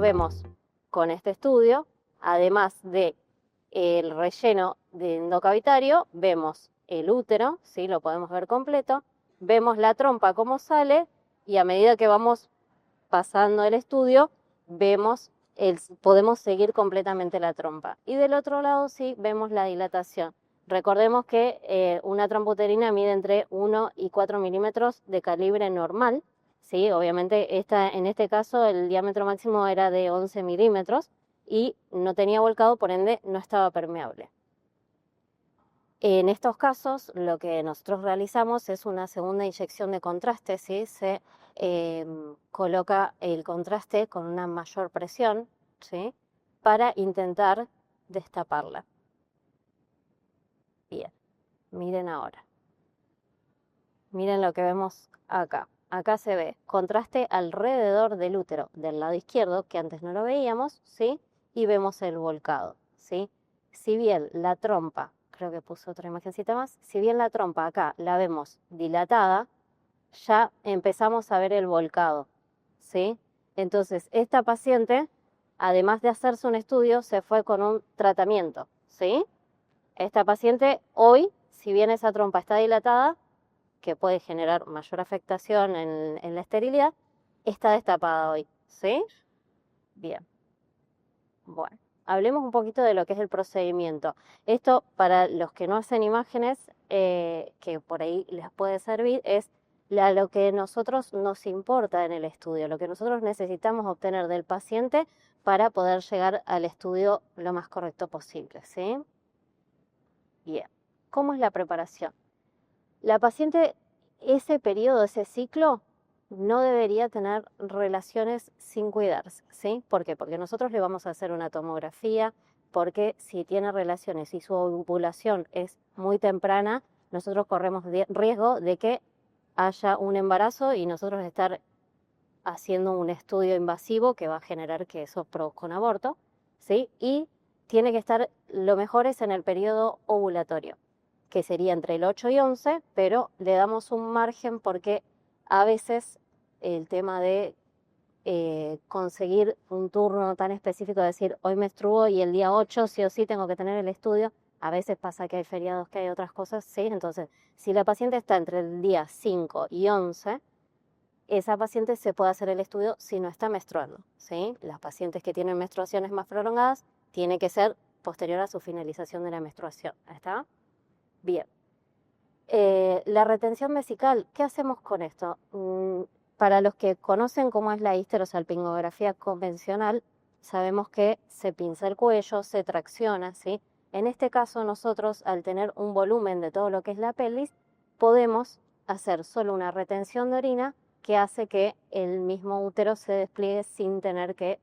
vemos con este estudio, además de el relleno de endocavitario, vemos el útero, ¿sí? Lo podemos ver completo, vemos la trompa cómo sale y a medida que vamos pasando el estudio, podemos seguir completamente la trompa. Y del otro lado sí vemos la dilatación. Recordemos que una trompa uterina mide entre 1 y 4 milímetros de calibre normal, ¿sí? Obviamente en este caso el diámetro máximo era de 11 milímetros y no tenía volcado, por ende no estaba permeable. En estos casos lo que nosotros realizamos es una segunda inyección de contraste, ¿sí? Se coloca el contraste con una mayor presión, ¿sí? Para intentar destaparla. Bien, miren ahora. Miren lo que vemos acá. Acá se ve contraste alrededor del útero del lado izquierdo, que antes no lo veíamos, ¿sí? Y vemos el volcado, ¿sí? Si bien la trompa, creo que puse otra imagencita más, si bien la trompa acá la vemos dilatada, ya empezamos a ver el volcado, ¿sí? Entonces, esta paciente, además de hacerse un estudio, se fue con un tratamiento, ¿sí? Esta paciente hoy, si bien esa trompa está dilatada, que puede generar mayor afectación en la esterilidad, está destapada hoy, ¿sí? Bien, bueno, hablemos un poquito de lo que es el procedimiento. Esto, para los que no hacen imágenes, que por ahí les puede servir, es lo que nosotros nos importa en el estudio, lo que nosotros necesitamos obtener del paciente para poder llegar al estudio lo más correcto posible, ¿sí? Bien, ¿cómo es la preparación? La paciente, ese periodo, ese ciclo, no debería tener relaciones sin cuidarse, ¿sí? ¿Por qué? Porque nosotros le vamos a hacer una tomografía, porque si tiene relaciones y su ovulación es muy temprana, nosotros corremos riesgo de que haya un embarazo y nosotros estar haciendo un estudio invasivo que va a generar que eso produzca un aborto, ¿sí? Y tiene que estar, lo mejor es en el periodo ovulatorio, que sería entre el 8 y 11, pero le damos un margen porque a veces el tema de conseguir un turno tan específico, de decir hoy menstruo y el día 8 sí o sí tengo que tener el estudio, a veces pasa que hay feriados, que hay otras cosas, ¿sí? Entonces, si la paciente está entre el día 5 y 11, esa paciente se puede hacer el estudio si no está menstruando, ¿sí? Las pacientes que tienen menstruaciones más prolongadas tiene que ser posterior a su finalización de la menstruación, ¿está? Bien. La retención vesical, ¿qué hacemos con esto? Para los que conocen cómo es la histerosalpingografía convencional, sabemos que se pinza el cuello, se tracciona, ¿sí? En este caso nosotros, al tener un volumen de todo lo que es la pelvis, podemos hacer solo una retención de orina que hace que el mismo útero se despliegue sin tener que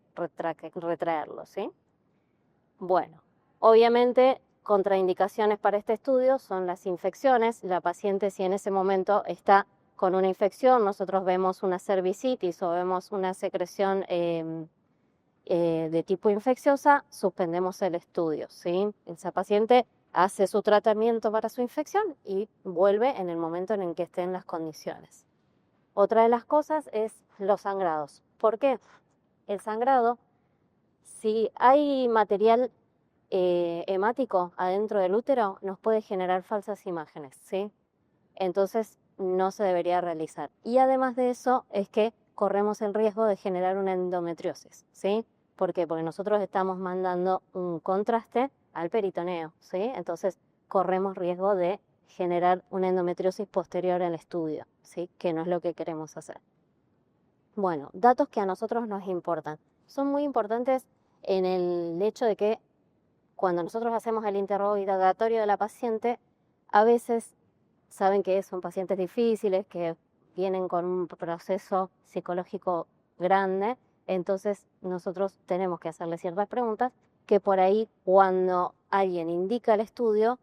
retraerlo, ¿sí? Bueno, obviamente contraindicaciones para este estudio son las infecciones. La paciente, si en ese momento está con una infección, nosotros vemos una cervicitis o vemos una secreción de tipo infecciosa, suspendemos el estudio, ¿sí? Esa paciente hace su tratamiento para su infección y vuelve en el momento en el que esté en las condiciones. Otra de las cosas es los sangrados. ¿Por qué? El sangrado, si hay material hemático adentro del útero, nos puede generar falsas imágenes, ¿sí? Entonces no se debería realizar. Y además de eso es que corremos el riesgo de generar una endometriosis, ¿sí? ¿Por qué? Porque nosotros estamos mandando un contraste al peritoneo, ¿sí? Entonces corremos riesgo de generar una endometriosis posterior al estudio, ¿sí? Que no es lo que queremos hacer. Bueno, datos que a nosotros nos importan. Son muy importantes en el hecho de que cuando nosotros hacemos el interrogatorio de la paciente, a veces saben que son pacientes difíciles, que vienen con un proceso psicológico grande, entonces nosotros tenemos que hacerle ciertas preguntas que por ahí cuando alguien indica el estudio,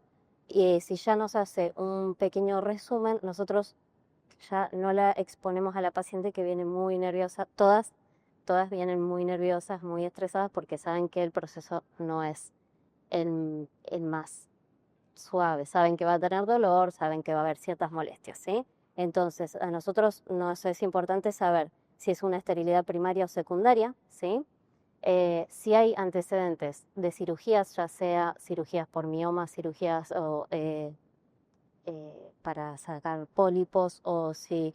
si ya nos hace un pequeño resumen, nosotros ya no la exponemos a la paciente que viene muy nerviosa. Todas vienen muy nerviosas, muy estresadas porque saben que el proceso no es el más suave. Saben que va a tener dolor, saben que va a haber ciertas molestias, ¿sí? Entonces, a nosotros nos es importante saber si es una esterilidad primaria o secundaria, ¿sí? Si hay antecedentes de cirugías, ya sea cirugías por mioma, cirugías para sacar pólipos, o si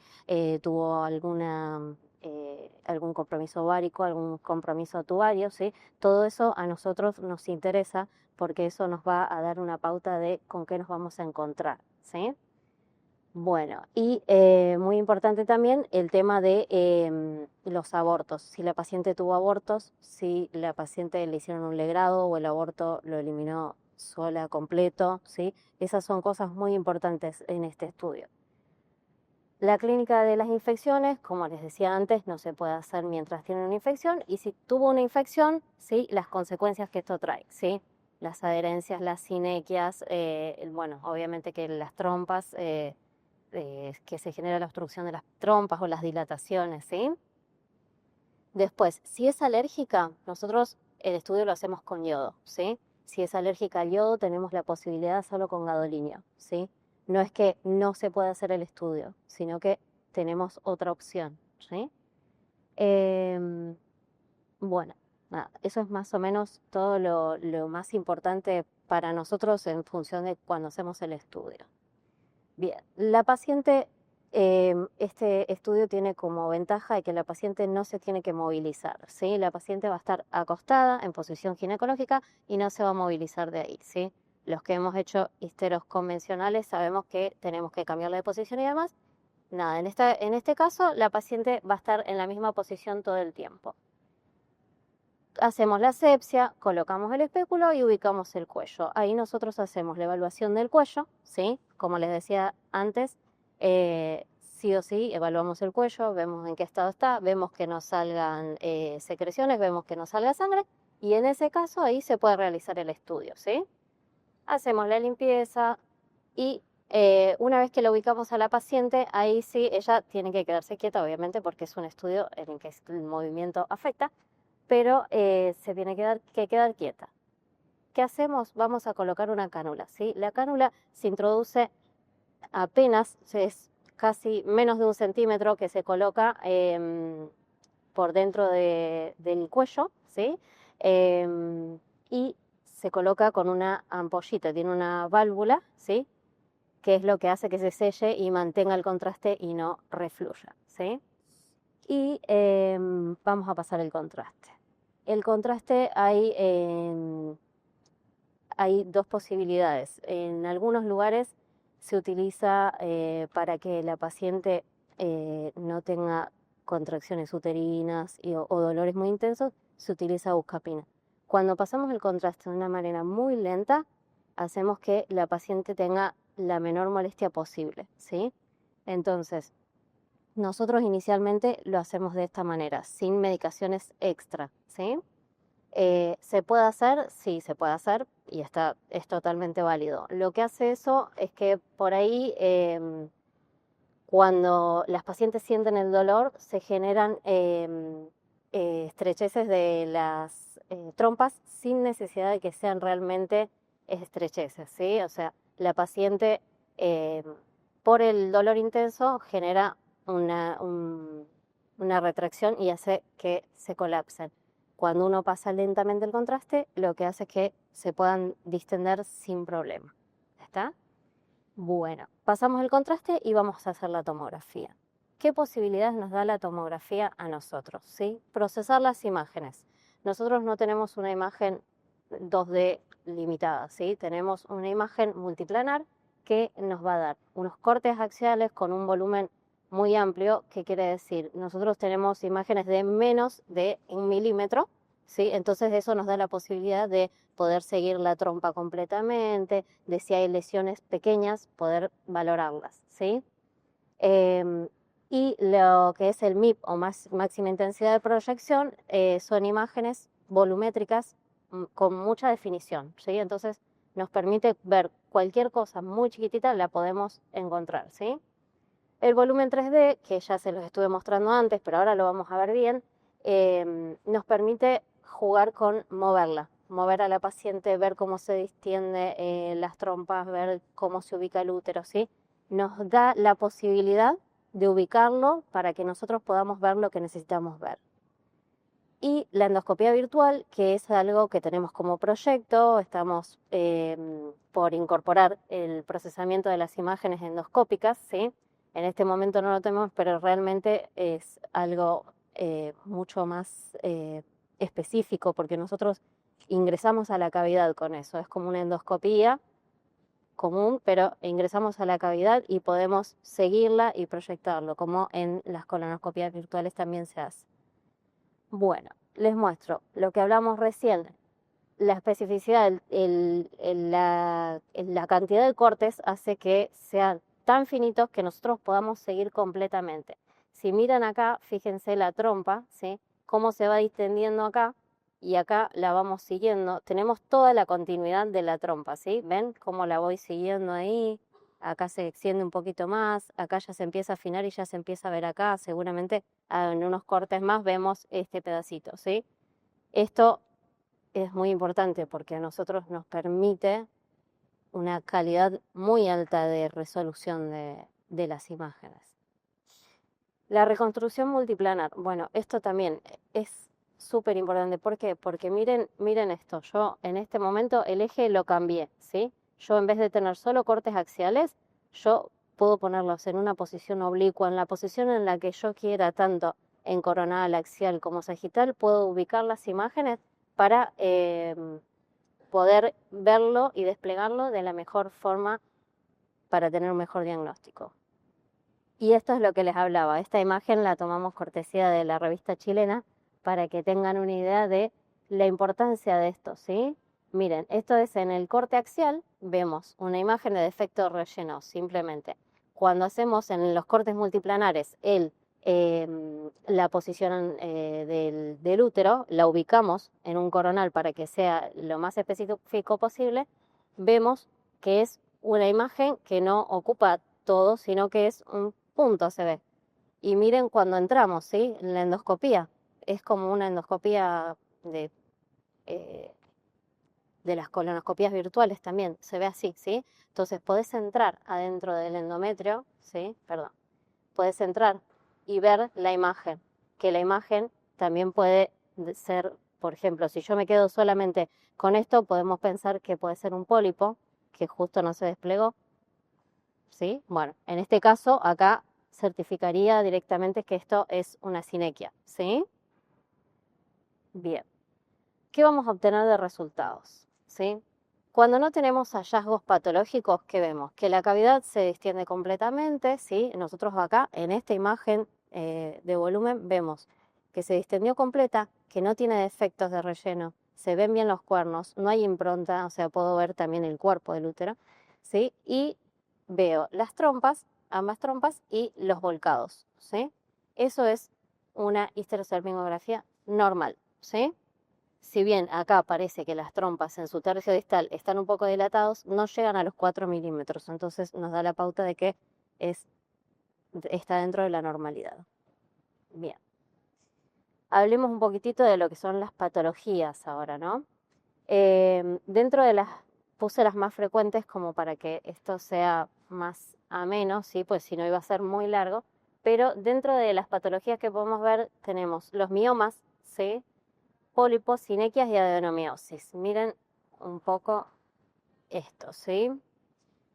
tuvo algún compromiso ovárico, algún compromiso tubario, ¿sí? Todo eso a nosotros nos interesa porque eso nos va a dar una pauta de con qué nos vamos a encontrar, ¿sí? Bueno, y muy importante también el tema de los abortos. Si la paciente tuvo abortos, si la paciente le hicieron un legrado o el aborto lo eliminó sola, completo, ¿sí? Esas son cosas muy importantes en este estudio. La clínica de las infecciones, como les decía antes, no se puede hacer mientras tiene una infección, y si tuvo una infección, ¿sí? Las consecuencias que esto trae, ¿sí? Las adherencias, las sinequias, bueno, obviamente que las trompas, que se genera la obstrucción de las trompas o las dilataciones, ¿sí? Después, si es alérgica, nosotros el estudio lo hacemos con yodo, ¿sí? Si es alérgica al yodo, tenemos la posibilidad solo con gadolinio, ¿sí? No es que no se pueda hacer el estudio, sino que tenemos otra opción, ¿sí? Em, bueno, nada, eso es más o menos todo lo más importante para nosotros en función de cuando hacemos el estudio. Bien, la paciente, este estudio tiene como ventaja de que la paciente no se tiene que movilizar, ¿sí? La paciente va a estar acostada en posición ginecológica y no se va a movilizar de ahí, ¿sí? Los que hemos hecho histeros convencionales sabemos que tenemos que cambiarle de posición y demás. Nada, en este caso la paciente va a estar en la misma posición todo el tiempo. Hacemos la asepsia, colocamos el espéculo y ubicamos el cuello. Ahí nosotros hacemos la evaluación del cuello, ¿sí? Como les decía antes, sí o sí evaluamos el cuello, vemos en qué estado está, vemos que no salgan secreciones, vemos que no salga sangre, y en ese caso ahí se puede realizar el estudio, ¿sí? Hacemos la limpieza y una vez que la ubicamos a la paciente, ahí sí ella tiene que quedarse quieta, obviamente, porque es un estudio en el que el movimiento afecta, pero se tiene que quedar quieta. ¿Qué hacemos? Vamos a colocar una cánula, ¿sí? La cánula se introduce apenas, es casi menos de 1 centímetro que se coloca por dentro del cuello, ¿sí? Y se coloca con una ampollita, tiene una válvula, ¿sí? Que es lo que hace que se selle y mantenga el contraste y no refluya, ¿sí? Y vamos a pasar el contraste. El contraste hay dos posibilidades. En algunos lugares se utiliza para que la paciente no tenga contracciones uterinas o dolores muy intensos, se utiliza buscapina. Cuando pasamos el contraste de una manera muy lenta, hacemos que la paciente tenga la menor molestia posible, ¿sí? Entonces, nosotros inicialmente lo hacemos de esta manera, sin medicaciones extra, ¿sí? ¿Se puede hacer? Sí, se puede hacer y es totalmente válido. Lo que hace eso es que por ahí, cuando las pacientes sienten el dolor, se generan estrecheces de las trompas sin necesidad de que sean realmente estrecheces, ¿sí? O sea, la paciente, em, por el dolor intenso, genera una retracción y hace que se colapsen. Cuando uno pasa lentamente el contraste, lo que hace es que se puedan distender sin problema. ¿Está? Bueno, pasamos el contraste y vamos a hacer la tomografía. ¿Qué posibilidades nos da la tomografía a nosotros? ¿Sí? Procesar las imágenes. Nosotros no tenemos una imagen 2D limitada, ¿sí? Tenemos una imagen multiplanar que nos va a dar unos cortes axiales con un volumen muy amplio. ¿Qué quiere decir? Nosotros tenemos imágenes de menos de 1 milímetro, ¿sí? Entonces eso nos da la posibilidad de poder seguir la trompa completamente, de si hay lesiones pequeñas, poder valorarlas, ¿sí? Em, y lo que es el MIP o máxima intensidad de proyección son imágenes volumétricas con mucha definición, ¿sí? Entonces nos permite ver cualquier cosa muy chiquitita, la podemos encontrar, ¿sí? El volumen 3D, que ya se los estuve mostrando antes, pero ahora lo vamos a ver bien, nos permite jugar con moverla, mover a la paciente, ver cómo se distiende las trompas, ver cómo se ubica el útero, ¿sí? Nos da la posibilidad de ubicarlo para que nosotros podamos ver lo que necesitamos ver. Y la endoscopía virtual, que es algo que tenemos como proyecto, estamos por incorporar el procesamiento de las imágenes endoscópicas, ¿sí? En este momento no lo tenemos, pero realmente es algo mucho más específico, porque nosotros ingresamos a la cavidad con eso. Es como una endoscopía común, pero ingresamos a la cavidad y podemos seguirla y proyectarlo, como en las colonoscopías virtuales también se hace. Bueno, les muestro lo que hablamos recién, la especificidad, la cantidad de cortes hace que sean tan finitos que nosotros podamos seguir completamente. Si miran acá, fíjense la trompa, ¿sí? Cómo se va distendiendo acá y acá la vamos siguiendo. Tenemos toda la continuidad de la trompa, ¿sí? ¿Ven cómo la voy siguiendo ahí? Acá se extiende un poquito más, acá ya se empieza a afinar y ya se empieza a ver acá. Seguramente en unos cortes más vemos este pedacito, ¿sí? Esto es muy importante porque a nosotros nos permite una calidad muy alta de resolución de las imágenes. La reconstrucción multiplanar, bueno, esto también es súper importante. ¿Por qué? Porque miren esto, yo en este momento el eje lo cambié, ¿sí? Yo en vez de tener solo cortes axiales, yo puedo ponerlos en una posición oblicua, en la posición en la que yo quiera, tanto en coronal, axial como sagital, puedo ubicar las imágenes para poder verlo y desplegarlo de la mejor forma para tener un mejor diagnóstico. Y esto es lo que les hablaba. Esta imagen la tomamos cortesía de la revista chilena para que tengan una idea de la importancia de esto, ¿sí? Miren, esto es en el corte axial, vemos una imagen de defecto relleno, simplemente. Cuando hacemos en los cortes multiplanares la posición del útero, la ubicamos en un coronal para que sea lo más específico posible, vemos que es una imagen que no ocupa todo, sino que es un punto, se ve. Y miren cuando entramos, ¿sí? En la endoscopía. Es como una endoscopía eh, de las colonoscopías virtuales también, se ve así, ¿sí? Entonces podés entrar adentro del endometrio, ¿sí? Perdón. Podés entrar y ver la imagen, que la imagen también puede ser, por ejemplo, si yo me quedo solamente con esto, podemos pensar que puede ser un pólipo, que justo no se desplegó, ¿sí? Bueno, en este caso acá certificaría directamente que esto es una sinequia, ¿sí? Bien. ¿Qué vamos a obtener de resultados? ¿Sí? Cuando no tenemos hallazgos patológicos, ¿qué vemos? Que la cavidad se extiende completamente, ¿sí? Nosotros acá, en esta imagen de volumen, vemos que se distendió completa, que no tiene defectos de relleno, se ven bien los cuernos, no hay impronta, o sea, puedo ver también el cuerpo del útero, ¿sí? Y veo las trompas, ambas trompas, y los volcados, ¿sí? Eso es una histerosalpingografía normal, ¿sí? Si bien acá parece que las trompas en su tercio distal están un poco dilatados, no llegan a los 4 milímetros, entonces nos da la pauta de que está dentro de la normalidad. Bien, hablemos un poquitito de lo que son las patologías ahora, ¿no? Dentro de puse las más frecuentes como para que esto sea más ameno, ¿sí? Pues si no iba a ser muy largo, pero dentro de las patologías que podemos ver tenemos los miomas, ¿sí? Pólipos, sinequias y adenomiosis. Miren un poco esto, ¿sí?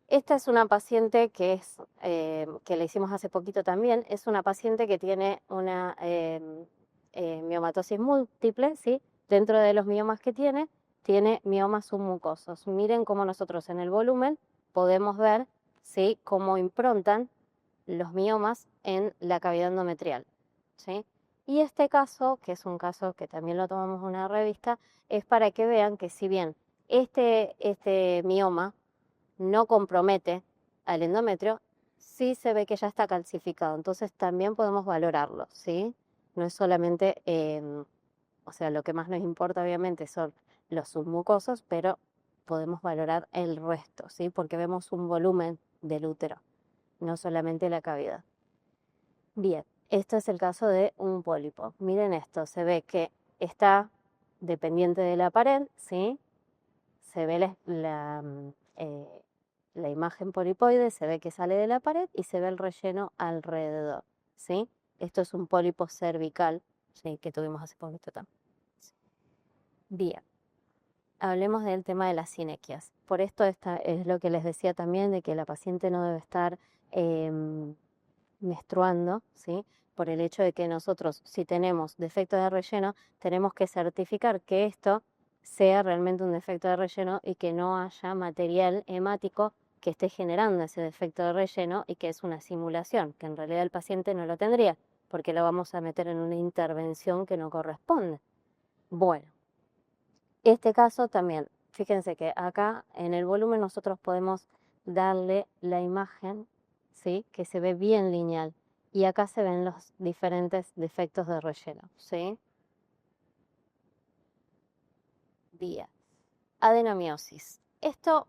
Esta es una paciente que le hicimos hace poquito también. Es una paciente que tiene una miomatosis múltiple, ¿sí? Dentro de los miomas que tiene miomas submucosos. Miren cómo nosotros en el volumen podemos ver, ¿sí? Cómo improntan los miomas en la cavidad endometrial, ¿sí? Y este caso, que es un caso que también lo tomamos en una revista, es para que vean que si bien este mioma no compromete al endometrio, sí se ve que ya está calcificado, entonces también podemos valorarlo, ¿sí? No es solamente, o sea, lo que más nos importa obviamente son los submucosos, pero podemos valorar el resto, ¿sí? Porque vemos un volumen del útero, no solamente la cavidad. Bien, este es el caso de un pólipo. Miren esto, se ve que está dependiente de la pared, ¿sí? Se ve la imagen polipoide, se ve que sale de la pared y se ve el relleno alrededor, ¿sí? Esto es un pólipo cervical, ¿sí? Que tuvimos hace poquito también. Bien, hablemos del tema de las sinequias. Por esto es lo que les decía también de que la paciente no debe estar menstruando, ¿sí? Por el hecho de que nosotros, si tenemos defecto de relleno, tenemos que certificar que esto sea realmente un defecto de relleno y que no haya material hemático que esté generando ese defecto de relleno y que es una simulación, que en realidad el paciente no lo tendría, porque lo vamos a meter en una intervención que no corresponde. Bueno, este caso también, fíjense que acá en el volumen nosotros podemos darle la imagen, ¿sí? Que se ve bien lineal. Y acá se ven los diferentes defectos de relleno, ¿sí? Bien. Adenomiosis. Esto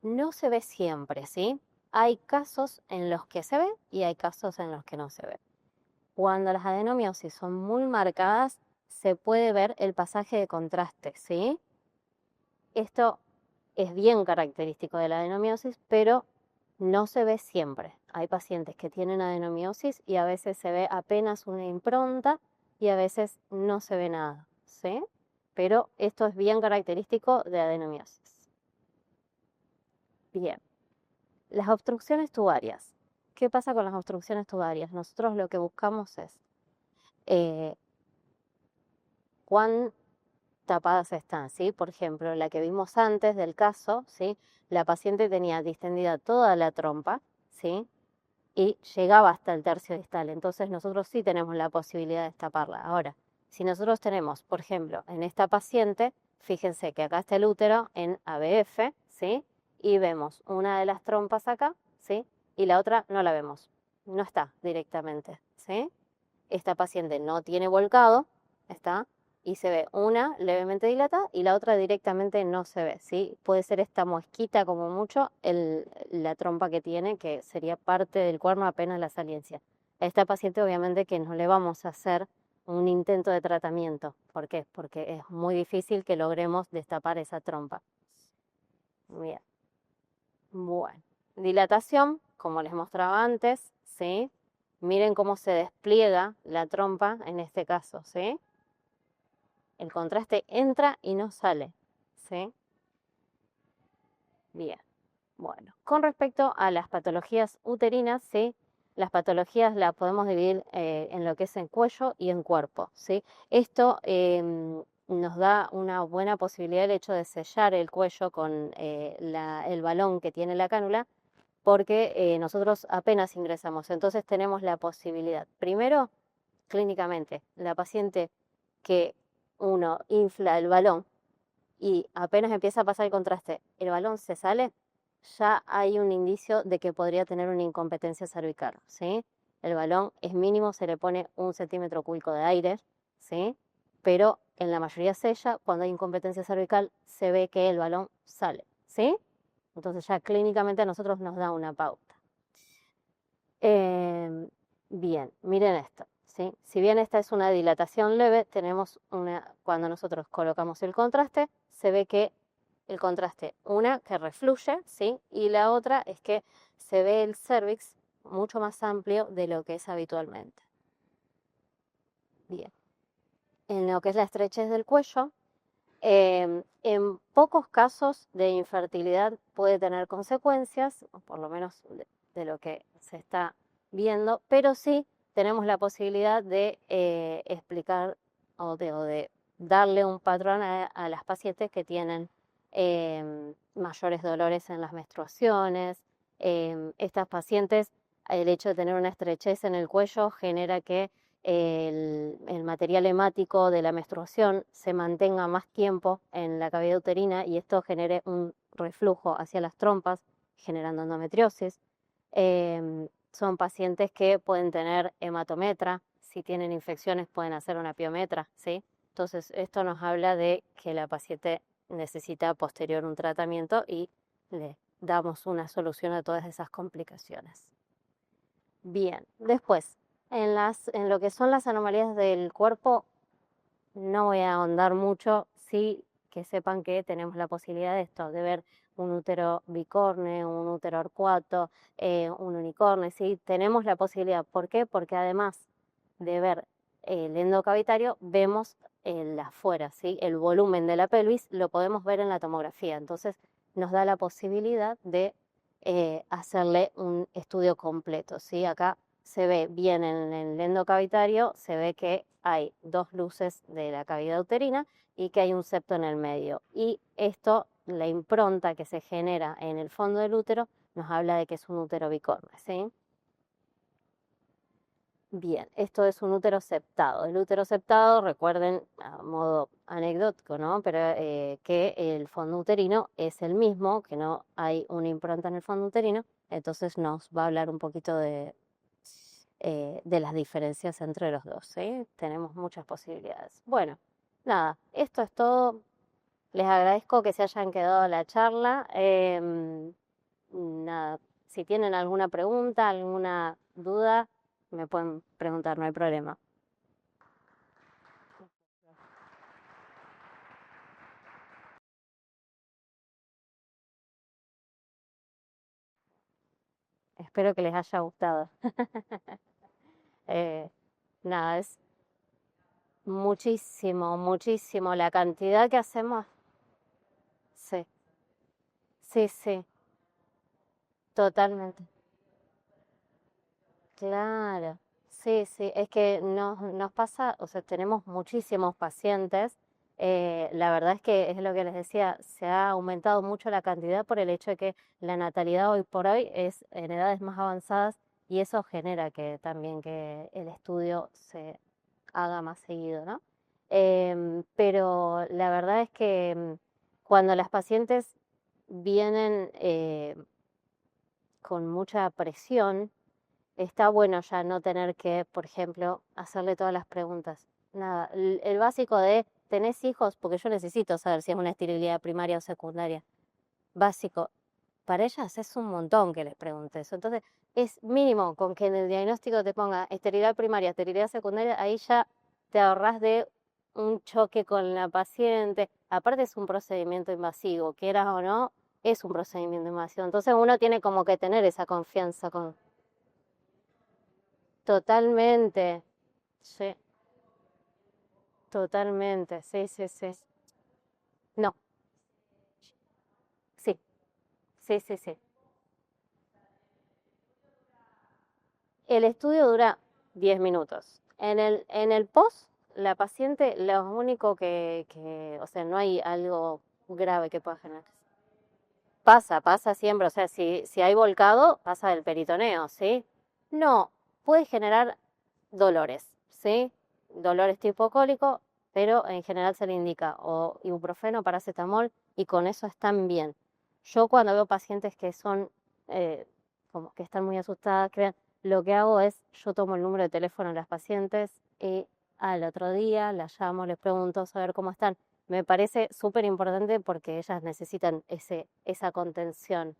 no se ve siempre, ¿sí? Hay casos en los que se ve y hay casos en los que no se ve. Cuando las adenomiosis son muy marcadas, se puede ver el pasaje de contraste, ¿sí? Esto es bien característico de la adenomiosis, pero no se ve siempre. Hay pacientes que tienen adenomiosis y a veces se ve apenas una impronta y a veces no se ve nada, ¿sí? Pero esto es bien característico de adenomiosis. Bien, las obstrucciones tubarias. ¿Qué pasa con las obstrucciones tubarias? Nosotros lo que buscamos es eh, cuán tapadas están, ¿sí? Por ejemplo, la que vimos antes del caso, ¿sí? La paciente tenía distendida toda la trompa, ¿sí? Y llegaba hasta el tercio distal. Entonces nosotros sí tenemos la posibilidad de destaparla. Ahora, si nosotros tenemos, por ejemplo, en esta paciente, fíjense que acá está el útero en ABF, ¿sí? Y vemos una de las trompas acá, ¿sí? Y la otra no la vemos. No está directamente, ¿sí? Esta paciente no tiene volcado, ¿está? Y se ve una levemente dilatada y la otra directamente no se ve, ¿sí? Puede ser esta mosquita como mucho la trompa que tiene, que sería parte del cuerno apenas la saliencia. A esta paciente obviamente que no le vamos a hacer un intento de tratamiento. ¿Por qué? Porque es muy difícil que logremos destapar esa trompa. Bien. Bueno, dilatación, como les mostraba antes, ¿sí? Miren cómo se despliega la trompa en este caso, ¿sí? El contraste entra y no sale, ¿sí? Bien, bueno. Con respecto a las patologías uterinas, ¿sí? Las patologías las podemos dividir en lo que es en cuello y en cuerpo, ¿sí? Esto nos da una buena posibilidad el hecho de sellar el cuello con el balón que tiene la cánula porque nosotros apenas ingresamos, entonces tenemos la posibilidad, primero, clínicamente, la paciente que uno infla el balón y apenas empieza a pasar el contraste, el balón se sale, ya hay un indicio de que podría tener una incompetencia cervical, ¿sí? El balón es mínimo, se le pone 1 centímetro cúbico de aire, ¿sí? Pero en la mayoría sella, cuando hay incompetencia cervical, se ve que el balón sale, ¿sí? Entonces ya clínicamente a nosotros nos da una pauta. Bien, miren esto, ¿sí? Si bien esta es una dilatación leve, tenemos cuando nosotros colocamos el contraste, se ve que el contraste, una que refluye, ¿sí? Y la otra es que se ve el cervix mucho más amplio de lo que es habitualmente. Bien, en lo que es la estrechez del cuello, en pocos casos de infertilidad puede tener consecuencias, o por lo menos de lo que se está viendo, pero sí tenemos la posibilidad de explicar o de darle un patrón a las pacientes que tienen mayores dolores en las menstruaciones. Estas pacientes, el hecho de tener una estrechez en el cuello genera que el material hemático de la menstruación se mantenga más tiempo en la cavidad uterina y esto genere un reflujo hacia las trompas, generando endometriosis. Son pacientes que pueden tener hematometra, si tienen infecciones pueden hacer una piometra, ¿sí? Entonces esto nos habla de que la paciente necesita posterior un tratamiento y le damos una solución a todas esas complicaciones. Bien, después, en lo que son las anomalías del cuerpo, no voy a ahondar mucho, sí que sepan que tenemos la posibilidad de esto, de ver un útero bicorne, un útero arcuato, un unicornio, sí, tenemos la posibilidad. ¿Por qué? Porque además de ver el endocavitario, vemos el afuera, ¿sí? El volumen de la pelvis lo podemos ver en la tomografía. Entonces nos da la posibilidad de hacerle un estudio completo, ¿sí? Acá se ve bien en el endocavitario, se ve que hay 2 luces de la cavidad uterina y que hay un septo en el medio. Y esto, la impronta que se genera en el fondo del útero, nos habla de que es un útero bicorne, ¿sí? Bien, esto es un útero septado. El útero septado, recuerden, a modo anecdótico, ¿no? Pero que el fondo uterino es el mismo, que no hay una impronta en el fondo uterino, entonces nos va a hablar un poquito de las diferencias entre los dos, ¿sí? Tenemos muchas posibilidades. Bueno, nada, esto es todo. Les agradezco que se hayan quedado a la charla. Nada, si tienen alguna pregunta, alguna duda, me pueden preguntar, no hay problema. Espero que les haya gustado. Eh, Nada, es muchísimo, muchísimo la cantidad que hacemos. Sí, sí, sí, totalmente. Claro, sí, sí, es que nos pasa, o sea, tenemos muchísimos pacientes. La verdad es que es lo que les decía, se ha aumentado mucho la cantidad por el hecho de que la natalidad hoy por hoy es en edades más avanzadas y eso genera que también que el estudio se haga más seguido, ¿no? Pero la verdad es que cuando las pacientes vienen con mucha presión, está bueno ya no tener que, por ejemplo, hacerle todas las preguntas. Nada, el básico de, ¿tenés hijos? Porque yo necesito saber si es una esterilidad primaria o secundaria. Básico. Para ellas es un montón que les pregunte eso. Entonces, es mínimo con que en el diagnóstico te ponga esterilidad primaria, esterilidad secundaria, ahí ya te ahorras de un choque con la paciente. Aparte es un procedimiento invasivo, quieras o no, es un procedimiento invasivo. Entonces uno tiene como que tener esa confianza con... Totalmente, sí, totalmente, sí, sí, sí. No, sí, sí, sí, sí. El estudio dura 10 minutos. En el post, la paciente, lo único o sea, no hay algo grave que pueda generar. Pasa siempre, o sea, si hay volcado, pasa del peritoneo, ¿sí? No, puede generar dolores, ¿sí? Dolores tipo cólico, pero en general se le indica o ibuprofeno, paracetamol, y con eso están bien. Yo cuando veo pacientes que son, como que están muy asustadas, lo que hago es, yo tomo el número de teléfono de las pacientes y al otro día las llamo, les pregunto saber cómo están. Me parece súper importante porque ellas necesitan esa contención.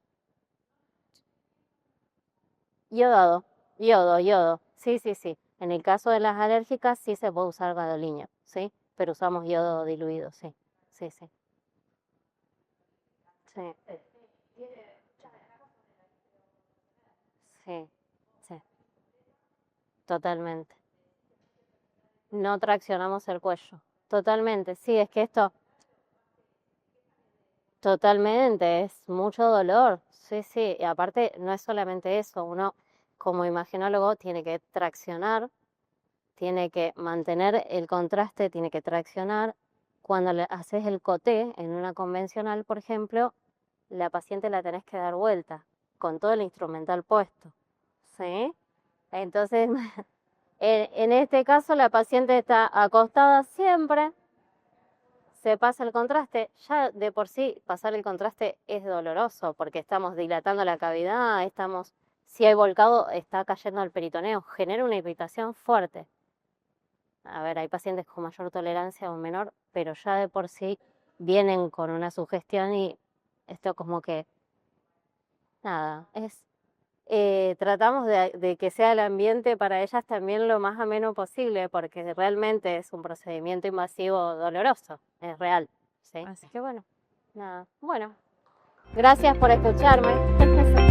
Yodado, yodo. Sí, sí, sí. En el caso de las alérgicas sí se puede usar gadolinium, ¿sí? Pero usamos yodo diluido, sí. Sí, sí. Sí, sí, sí. Totalmente. No traccionamos el cuello. Totalmente. Sí, es que esto, totalmente, es mucho dolor. Sí, sí. Y aparte, no es solamente eso. Uno, como imaginólogo, tiene que traccionar, tiene que mantener el contraste, tiene que traccionar. Cuando le haces el coté en una convencional, por ejemplo, la paciente la tenés que dar vuelta con todo el instrumental puesto, ¿sí? Entonces, en este caso la paciente está acostada siempre, se pasa el contraste, ya de por sí pasar el contraste es doloroso porque estamos dilatando la cavidad, si hay volcado, está cayendo al peritoneo, genera una irritación fuerte. A ver, hay pacientes con mayor tolerancia o menor, pero ya de por sí vienen con una sugestión y esto como que, nada, tratamos de que sea el ambiente para ellas también lo más ameno posible, porque realmente es un procedimiento invasivo doloroso, es real, ¿sí? Así que bueno, nada, bueno, gracias por escucharme.